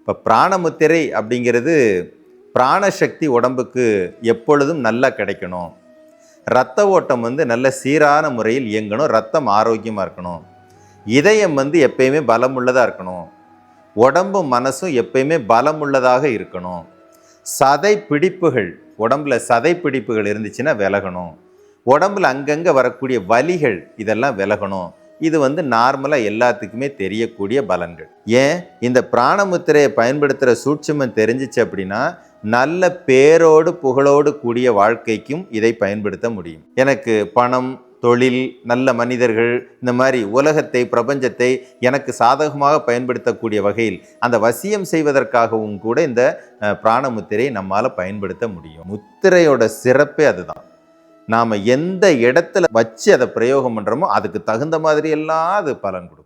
இப்போ பிராணமுத்திரை அப்படிங்கிறது பிராணசக்தி உடம்புக்கு எப்பொழுதும் நல்லா கிடைக்கணும், இரத்த ஓட்டம் நல்ல சீரான முறையில் இயங்கணும், ரத்தம் ஆரோக்கியமாக இருக்கணும், இதயம் எப்பயுமே பலமுள்ளதாக இருக்கணும், உடம்பும் மனசும் எப்பயுமே பலமுள்ளதாக இருக்கணும், சதை பிடிப்புகள் உடம்புல சதை பிடிப்புகள் இருந்துச்சுன்னா விலகணும், உடம்புல அங்கங்கே வரக்கூடிய வலிகள் இதெல்லாம் விலகணும். இது நார்மலாக எல்லாத்துக்குமே தெரியக்கூடிய பலன்கள். ஏன் இந்த பிராணமுத்திரையை பயன்படுத்துகிற சூட்சுமம் தெரிஞ்சிச்சு அப்படின்னா நல்ல பேரோடு புகழோடு கூடிய வாழ்க்கைக்கும் இதை பயன்படுத்த முடியும். எனக்கு பணம், தொழில், நல்ல மனிதர்கள், இந்த மாதிரி உலகத்தை பிரபஞ்சத்தை எனக்கு சாதகமாக பயன்படுத்தக்கூடிய வகையில் அந்த வசியம் செய்வதற்காகவும் கூட இந்த பிராணமுத்திரையை நம்மால் பயன்படுத்த முடியும். முத்திரையோட சிறப்பே அதுதான். நாம் எந்த இடத்துல வச்சு அதை பிரயோகம் பண்ணுறோமோ அதுக்கு தகுந்த மாதிரி எல்லாம் அது பலன் கொடுக்கும்.